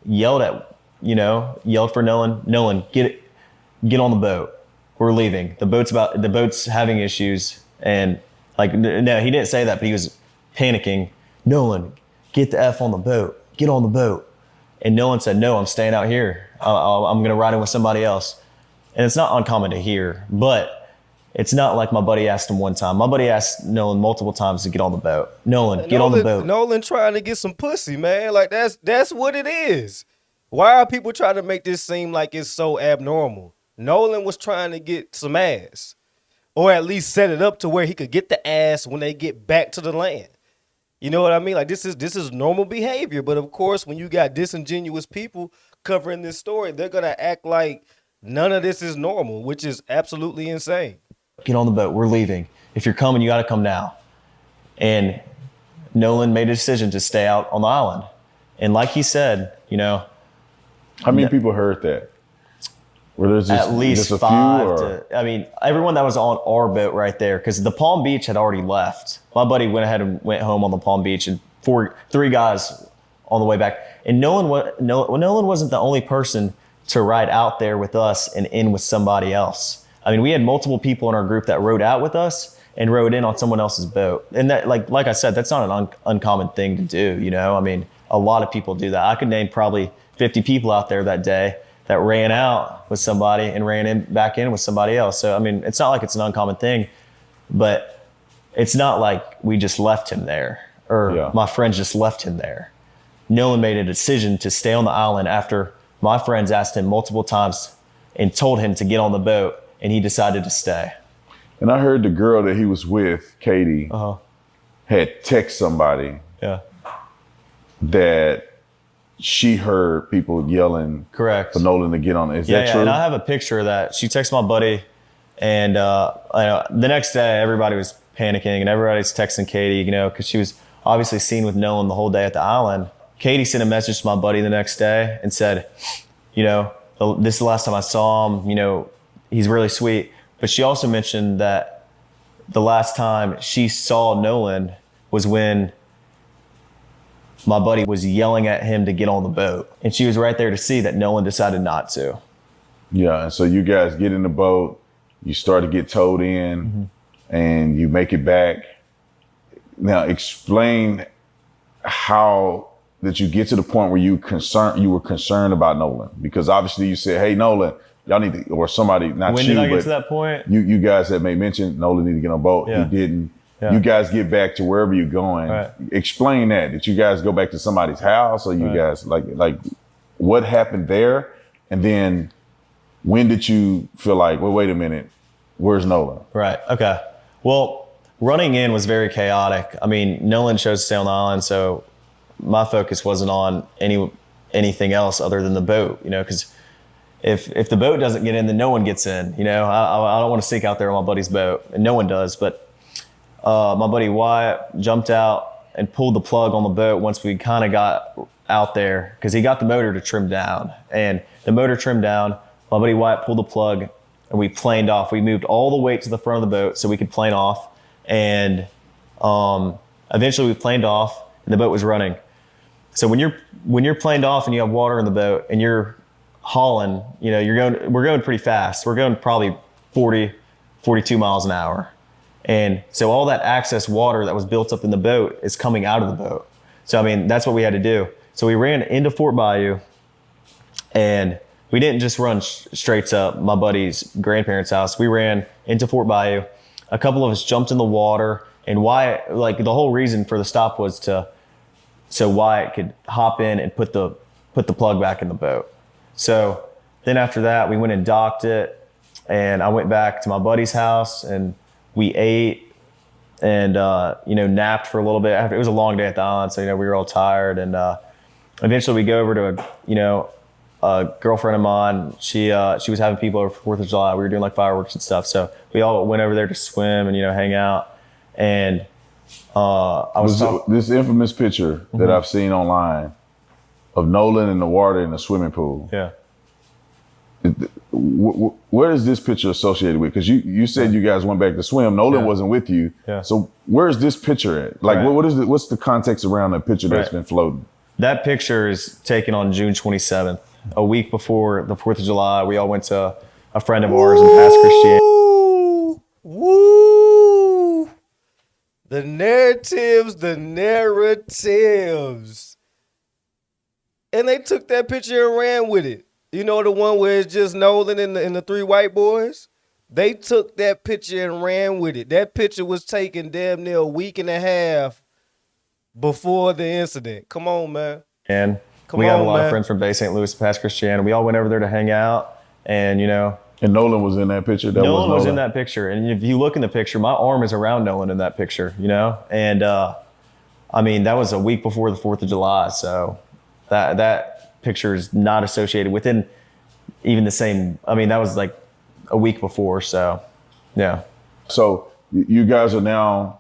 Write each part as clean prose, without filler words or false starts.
yelled for Nolan, get on the boat. We're leaving. The boat's having issues. And like, no, he didn't say that, but he was panicking. Nolan, get the F on the boat. Get on the boat. And Nolan said, no, I'm staying out here. I'm going to ride in with somebody else. And it's not uncommon to hear, but it's not like my buddy asked him one time. My buddy asked Nolan multiple times to get on the boat. Nolan, get on the boat. Nolan trying to get some pussy, man. Like that's what it is. Why are people trying to make this seem like it's so abnormal? Nolan was trying to get some ass, or at least set it up to where he could get the ass when they get back to the land. You know what I mean? Like this is normal behavior. But of course, when you got disingenuous people covering this story, they're gonna act like none of this is normal, which is absolutely insane. Get on the boat. We're leaving. If you're coming, you got to come now. And Nolan made a decision to stay out on the island. And like he said, how many people heard that? Were there at least just a 5 few, to, I mean, everyone that was on our boat right there, because the Palm Beach had already left. My buddy went ahead and went home on the Palm Beach, and 3 guys on the way back. And Nolan wasn't the only person to ride out there with us and in with somebody else. I mean, we had multiple people in our group that rode out with us and rode in on someone else's boat. And that, like I said, that's not an uncommon thing to do, I mean, a lot of people do that. I could name probably 50 people out there that day that ran out with somebody and ran back in with somebody else. So, I mean, it's not like it's an uncommon thing, but it's not like we just left him there or my friends just left him there. Nolan made a decision to stay on the island after my friends asked him multiple times and told him to get on the boat, and he decided to stay. And I heard the girl that he was with, Katie, had text somebody that she heard people yelling correct for Nolan to get on it. Is that true? And I have a picture of that. She texted my buddy, and the next day everybody was panicking and everybody's texting Katie, because she was obviously seen with Nolan the whole day at the island. Katie sent a message to my buddy the next day and said, this is the last time I saw him, he's really sweet. But she also mentioned that the last time she saw Nolan was when my buddy was yelling at him to get on the boat. And she was right there to see that Nolan decided not to. Yeah, and so you guys get in the boat, you start to get towed in, and you make it back. Now explain how did you get to the point where you were concerned about Nolan? Because obviously you said, hey, Nolan, y'all need to, or somebody, not when you, did I get but to that point? You guys had made mention Nolan needed to get on a boat. Yeah. He didn't. Yeah. You guys get back to wherever you're going. Right. Explain that. Did you guys go back to somebody's house, or you guys like what happened there? And then when did you feel like, well, wait a minute, where's Nolan? Right. Okay. Well, running in was very chaotic. I mean, Nolan chose to stay on the island, so my focus wasn't on anything else other than the boat, because if the boat doesn't get in, then no one gets in. I don't want to sneak out there on my buddy's boat, and no one does. But my buddy Wyatt jumped out and pulled the plug on the boat once we kind of got out there, because he got the motor to trim down. And the motor trimmed down, my buddy Wyatt pulled the plug, and we planed off. We moved all the weight to the front of the boat so we could plane off. And eventually we planed off, and the boat was running. So when you're planed off and you have water in the boat and you're hauling, we're going pretty fast. We're going probably 40, 42 miles an hour. And so all that excess water that was built up in the boat is coming out of the boat. So, I mean, that's what we had to do. So we ran into Fort Bayou, and we didn't just run straight to my buddy's grandparents' house. We ran into Fort Bayou. A couple of us jumped in the water, and Wyatt, the whole reason for the stop was so Wyatt could hop in and put the plug back in the boat. So then after that, we went and docked it, and I went back to my buddy's house, and we ate and, napped for a little bit. It was a long day at the island, so, we were all tired. And eventually we go over to a girlfriend of mine. She was having people over for 4th of July. We were doing fireworks and stuff. So we all went over there to swim and, hang out. And this infamous picture that I've seen online of Nolan in the water in the swimming pool. Yeah. Where is this picture associated with? Because you said you guys went back to swim. Nolan wasn't with you. Yeah. So where's this picture at? Right. What's the context around that picture that's been floating? That picture is taken on June 27th, a week before the 4th of July. We all went to a friend of ours in Pass Christianity. Woo! The narratives. And they took that picture and ran with it. You know, the one where it's just Nolan and the three white boys? They took that picture and ran with it. That picture was taken damn near a week and a half before the incident. Come on, man. And we have a lot of friends from Bay St. Louis, Pass Christianity. We all went over there to hang out, and And Nolan was in that picture. Nolan was in that picture, and if you look in the picture, my arm is around Nolan in that picture. And I mean, that was a week before the 4th of July, so that picture is not associated within even the same. I mean, that was like a week before, so yeah. So you guys are now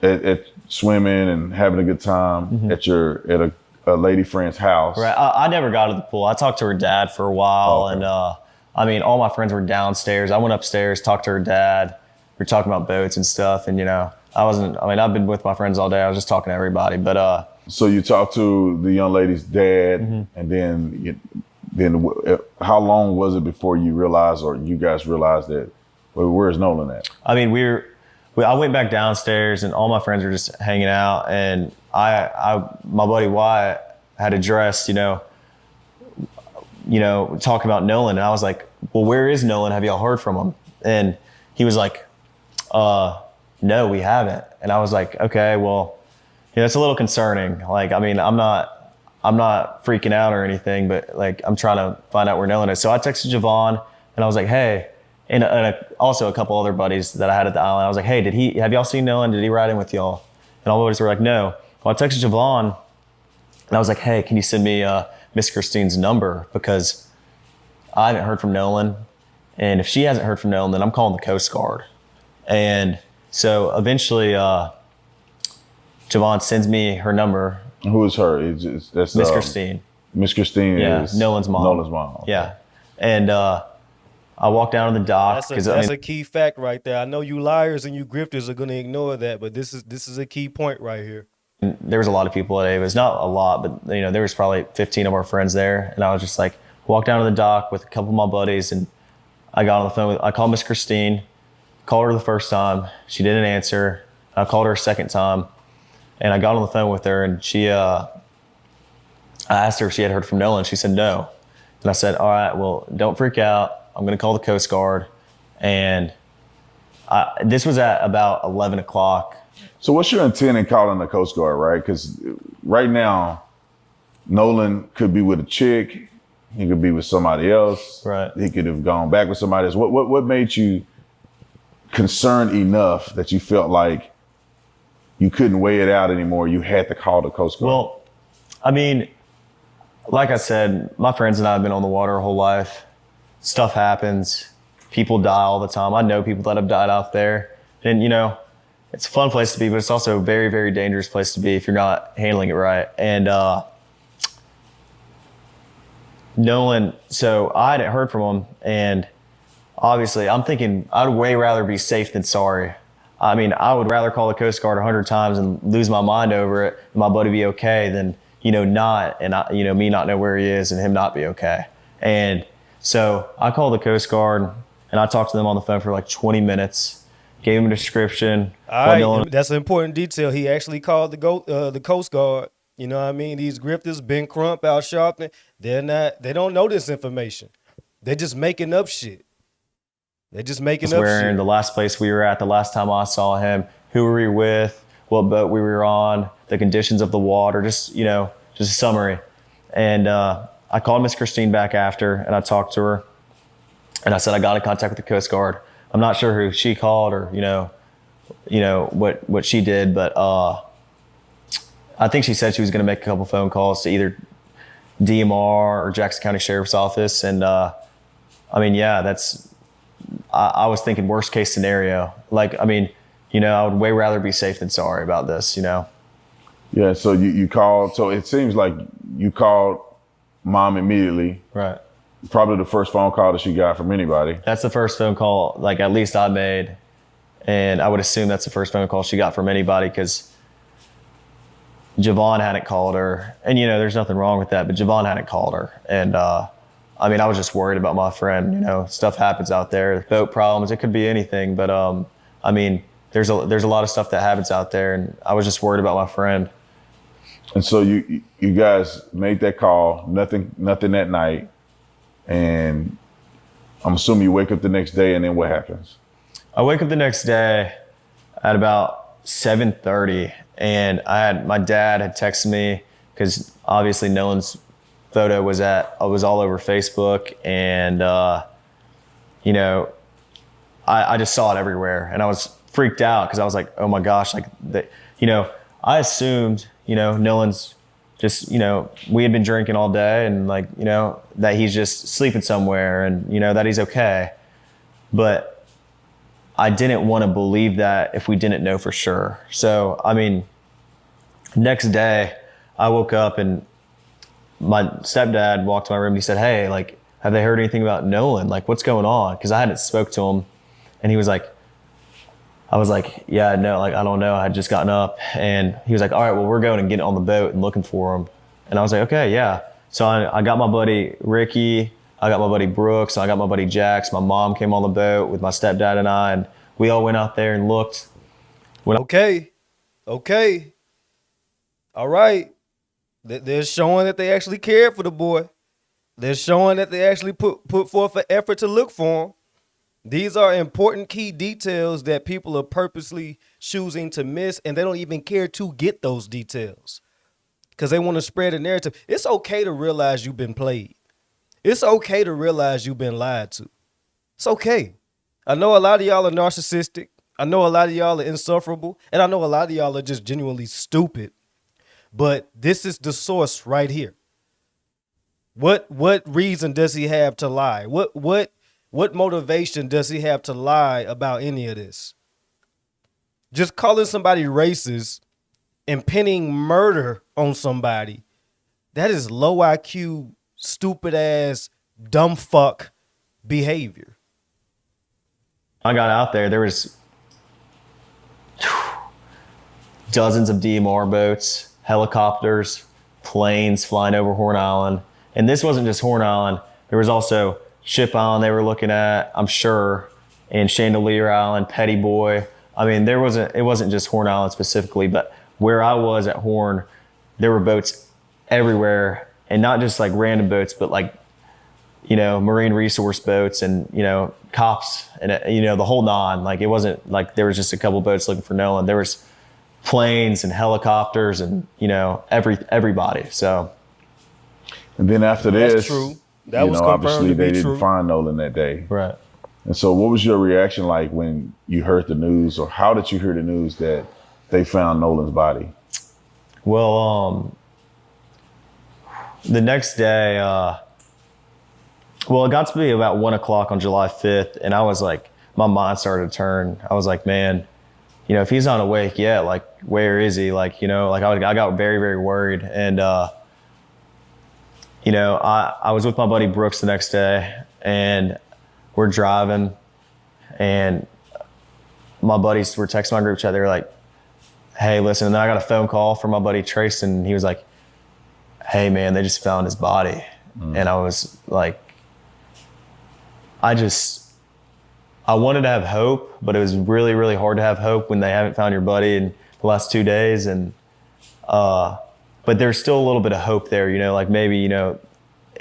at swimming and having a good time at a lady friend's house. Right. I never got to the pool. I talked to her dad for a while, and I mean, all my friends were downstairs. I went upstairs, talked to her dad. We were talking about boats and stuff, and I've been with my friends all day. I was just talking to everybody, but So you talked to the young lady's dad, and then how long was it before you realized, or you guys realized that, well, where's Nolan at? I mean, I went back downstairs, and all my friends were just hanging out, and my buddy Wyatt had addressed, talking about Nolan, and I was like, well, where is Nolan? Have y'all heard from him? And he was like, no, we haven't. And I was like, okay, well, it's a little concerning. Like, I mean, I'm not freaking out or anything, but like, I'm trying to find out where Nolan is. So I texted Javon, and I was like, hey, and also a couple other buddies that I had at the island. I was like, hey, have y'all seen Nolan? Did he ride in with y'all? And all the buddies were like, no. Well, I texted Javon, and I was like, hey, can you send me Miss Christine's number? Because I haven't heard from Nolan. And if she hasn't heard from Nolan, then I'm calling the Coast Guard. And so eventually Javon sends me her number. Who is her? That's Miss Christine. Miss Christine is Nolan's mom. Nolan's mom. Okay. Yeah. And I walked down to the dock. That's a key fact right there. I know you liars and you grifters are going to ignore that, but this is a key point right here. There was a lot of people at Ava's, not a lot, but there was probably 15 of our friends there. And I was just like, walked down to the dock with a couple of my buddies, and I got on the phone I called Miss Christine, called her the first time. She didn't answer. I called her a second time, and I got on the phone with her, and I asked her if she had heard from Nolan. She said no. And I said, all right, well, don't freak out. I'm going to call the Coast Guard. And this was at about 11 o'clock. So what's your intent in calling the Coast Guard, right? Because right now, Nolan could be with a chick. He could be with somebody else. Right. He could have gone back with somebody else. What made you concerned enough that you felt like you couldn't weigh it out anymore? You had to call the Coast Guard. Well, I mean, like I said, my friends and I have been on the water our whole life. Stuff happens. People die all the time. I know people that have died out there. And, it's a fun place to be, but it's also a very, very dangerous place to be if you're not handling it right. And Nolan, so I hadn't heard from him. And obviously, I'm thinking I'd way rather be safe than sorry. I mean, I would rather call the Coast Guard 100 times and lose my mind over it and my buddy be okay than, not, and me not know where he is and him not be okay. And so I called the Coast Guard, and I talked to them on the phone for like 20 minutes, gave him a description. All right, that's an important detail. He actually called the Coast Guard. You know what I mean? These grifters, Ben Crump, Al Sharpton, they don't know this information. They're just making up shit. They're just making up shit. The last place we were at, the last time I saw him, who were we with, what boat we were on, the conditions of the water, just a summary. And I called Miss Christine back after, and I talked to her, and I said I got in contact with the Coast Guard. I'm not sure who she called or what she did, but I think she said she was going to make a couple phone calls to either DMR or Jackson County Sheriff's Office. And I was thinking worst case scenario. Like, I would way rather be safe than sorry about this, Yeah, so you called. So it seems like you called mom immediately. Right. Probably the first phone call that she got from anybody. That's the first phone call, like, at least I made. And I would assume that's the first phone call she got from anybody, because Javon hadn't called her, and there's nothing wrong with that, but Javon hadn't called her, and I mean, I was just worried about my friend. Stuff happens out there, boat problems. It could be anything, but I mean, there's a lot of stuff that happens out there, and I was just worried about my friend. And so you guys made that call, nothing that night, and I'm assuming you wake up the next day, and then what happens? I wake up the next day at about 7:30, and my dad had texted me because obviously Nolan's photo was all over Facebook, and I just saw it everywhere, and I was freaked out because I was like, oh my gosh, like that, I assumed, Nolan's just, we had been drinking all day, and like, that he's just sleeping somewhere, and that he's okay. But I didn't want to believe that if we didn't know for sure. So, I mean, next day I woke up and my stepdad walked to my room and he said, hey, like, have they heard anything about Nolan? Like, what's going on? Because I hadn't spoke to him, and he was like, I was like, yeah, no, like, I don't know. I had just gotten up, and he was like, all right, well, we're going and getting on the boat and looking for him. And I was like, okay, yeah. So I got my buddy Ricky, I got my buddy Brooks, and I got my buddy Jax. My mom came on the boat with my stepdad and I, and we all went out there and looked. Okay. All right. They're showing that they actually cared for the boy. They're showing that they actually put forth an effort to look for him. These are important key details that people are purposely choosing to miss, and they don't even care to get those details because they want to spread a narrative. It's okay to realize you've been played. It's okay to realize you've been lied to. It's okay. I know a lot of y'all are narcissistic. I know a lot of y'all are insufferable, and I know a lot of y'all are just genuinely stupid. But this is the source right here. What reason does he have to lie? What motivation does he have to lie about any of this? Just calling somebody racist and pinning murder on somebody, that is low IQ, stupid ass, dumb fuck behavior. I got out there was dozens of DMR boats, helicopters, planes flying over Horn Island. And this wasn't just Horn Island. There was also Ship Island they were looking at, I'm sure, and Chandelier Island, Petty Boy. I mean, it wasn't just Horn Island specifically, but where I was at Horn, there were boats everywhere, and not just like random boats, but like, marine resource boats and, cops and, the whole nine. Like, it wasn't like there was just a couple boats looking for Nolan. There was planes and helicopters and, everybody. So. And then after this, that's true. That was obviously they didn't true. find Nolan that day. Right. And so what was your reaction like when you heard the news, or how did you hear the news that they found Nolan's body? Well, the next day, it got to be about 1:00 on July 5th. And I was like, my mind started to turn. I was like, man, if he's not awake yet, like, where is he? Like, I got very, very worried. And, I was with my buddy Brooks the next day, and we're driving, and my buddies were texting my group chat. They were like, hey, listen. And then I got a phone call from my buddy Trace, and he was like, hey, man, they just found his body. And I was like, I wanted to have hope, but it was really, really hard to have hope when they haven't found your buddy in the last 2 days. And, but there's still a little bit of hope there, like maybe,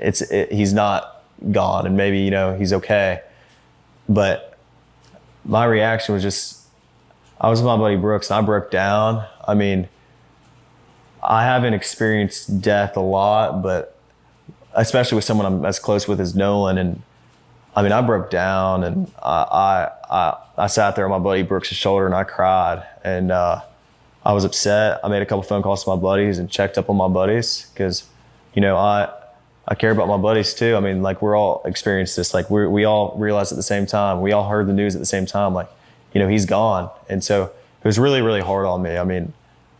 he's not gone, and maybe, he's okay. But my reaction was just, I was with my buddy Brooks and I broke down. I mean, I haven't experienced death a lot, but especially with someone I'm as close with as Nolan. And I mean, I broke down, and I sat there on my buddy Brooks' shoulder and I cried, and I was upset. I made a couple phone calls to my buddies and checked up on my buddies because, I care about my buddies too. I mean, like, we're all experienced this. Like, we all realized at the same time. We all heard the news at the same time. Like, he's gone. And so it was really, really hard on me. I mean,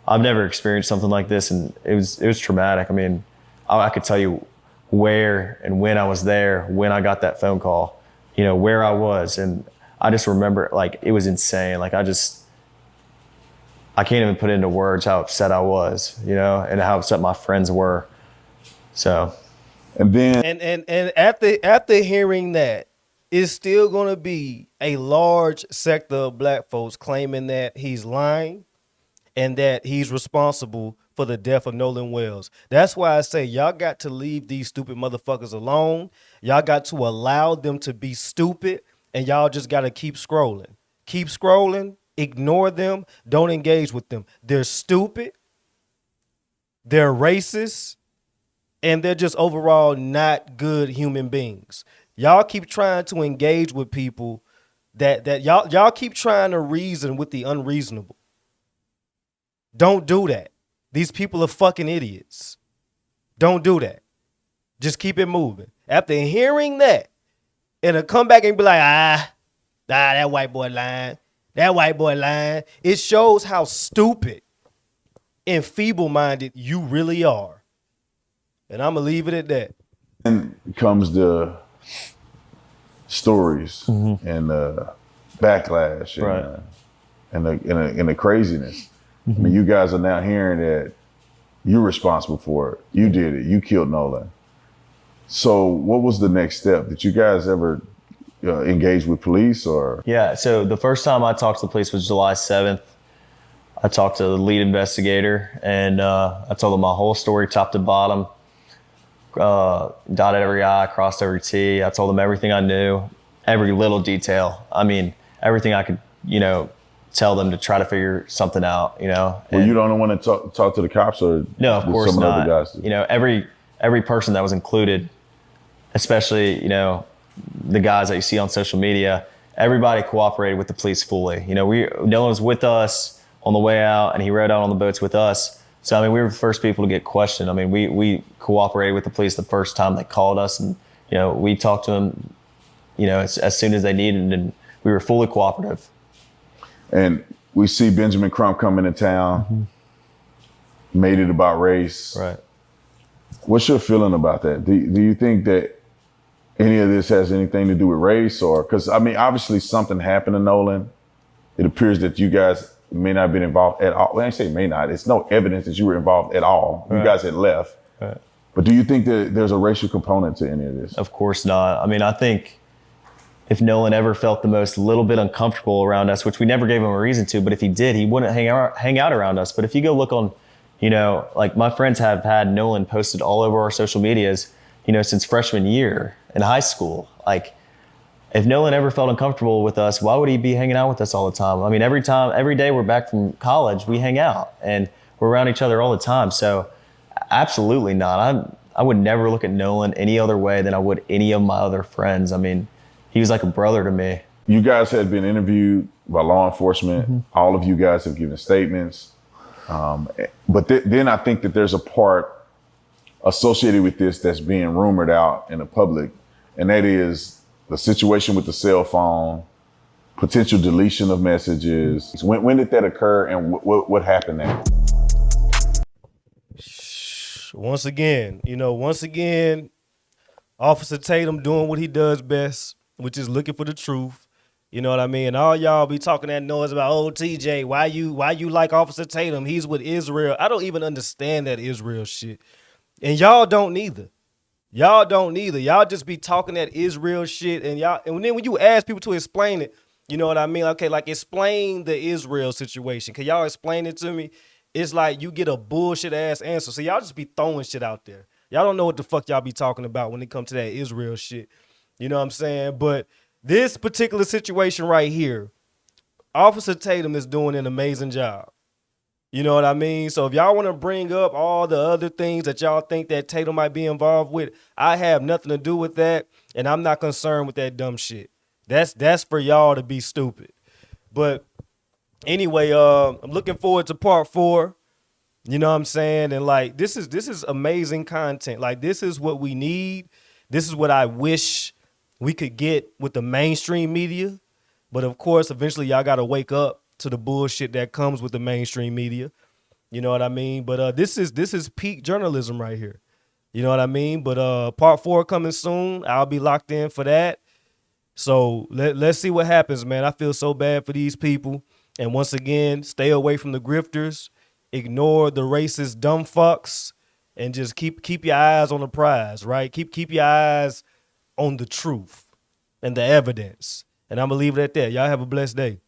I've never experienced something like this, and it was traumatic. I mean, I could tell you where and when I was there, when I got that phone call, where I was. And I just remember, like, it was insane. Like, I can't even put into words how upset I was, you know, and how upset my friends were. So, And then And after hearing that, it's still gonna be a large sector of black folks claiming that he's lying and that he's responsible for the death of Nolan Wells. That's why I say y'all got to leave these stupid motherfuckers alone. Y'all got to allow them to be stupid, and y'all just got to keep scrolling. Keep scrolling, ignore them, don't engage with them. They're stupid, they're racist, and they're just overall not good human beings. Y'all keep trying to engage with people that y'all keep trying to reason with the unreasonable. Don't do that. These people are fucking idiots. Don't do that. Just keep it moving. After hearing that, and come back and be like, that white boy lying. That white boy lying. It shows how stupid and feeble-minded you really are. And I'm going to leave it at that. then comes the stories and the backlash and the craziness. I mean, you guys are now hearing that you're responsible for it. You did it. You killed Nolan. So what was the next step? Did you guys ever engage with police or? yeah. So the first time I talked to the police was July 7th. I talked to the lead investigator and I told him my whole story, top to bottom. Dotted every I, crossed every T. I told him everything I knew, every little detail. I mean, everything I could, you know, tell them to try to figure something out, you know. Were you the only one to talk to the cops, or No, of did course some of the not. other guys do? You know, every person that was included, especially, you know, the guys that you see on social media, everybody cooperated with the police fully. You know, Nolan was with us on the way out, and he rode out on the boats with us. So, I mean, we were the first people to get questioned. I mean, we cooperated with the police the first time they called us, and, you know, we talked to them, you know, as soon as they needed, and we were fully cooperative. And we see Benjamin Crump coming to town, made it about race. Right. What's your feeling about that? Do you think that any of this has anything to do with race, or, because, I mean, obviously something happened to Nolan. It appears that you guys may not have been involved at all. Well, I say may not. It's no evidence that you were involved at all. Right. You guys had left. Right. But do you think that there's a racial component to any of this? Of course not. I mean, I think if Nolan ever felt the most little bit uncomfortable around us, which we never gave him a reason to, but if he did, he wouldn't hang out around us. But if you go look on, you know, like my friends have had Nolan posted all over our social medias, you know, since freshman year in high school. Like, if Nolan ever felt uncomfortable with us, why would he be hanging out with us all the time? I mean, every day we're back from college, we hang out and we're around each other all the time. So absolutely not. I would never look at Nolan any other way than I would any of my other friends. I mean, he was like a brother to me. You guys had been interviewed by law enforcement. All of you guys have given statements. But then I think that there's a part associated with this that's being rumored out in the public, and that is the situation with the cell phone, potential deletion of messages. When did that occur, and what happened there? Once again, Officer Tatum doing what he does best, which is looking for the truth. You know what I mean? And all y'all be talking that noise about, oh, TJ, why you like Officer Tatum? He's with Israel. I don't even understand that Israel shit. And y'all don't neither. Y'all just be talking that Israel shit, and then when you ask people to explain it, you know what I mean? Okay, like, explain the Israel situation. Can y'all explain it to me? It's like you get a bullshit ass answer. So y'all just be throwing shit out there. Y'all don't know what the fuck y'all be talking about when it comes to that Israel shit. You know what I'm saying? But this particular situation right here, Officer Tatum is doing an amazing job. You know what I mean? So if y'all want to bring up all the other things that y'all think that Tatum might be involved with, I have nothing to do with that, and I'm not concerned with that dumb shit. That's for y'all to be stupid. But anyway, I'm looking forward to part 4. You know what I'm saying? And like, this is amazing content. Like, this is what we need. This is what I wish we could get with the mainstream media. But of course, eventually y'all got to wake up to the bullshit that comes with the mainstream media. You know what I mean? But this is peak journalism right here. You know what I mean? But part 4 coming soon. I'll be locked in for that. So let's see what happens, man. I feel so bad for these people. And once again, stay away from the grifters, ignore the racist dumb fucks, and just keep your eyes on the prize, right? Keep your eyes on the truth and the evidence. And I'm gonna leave it at that. Y'all have a blessed day.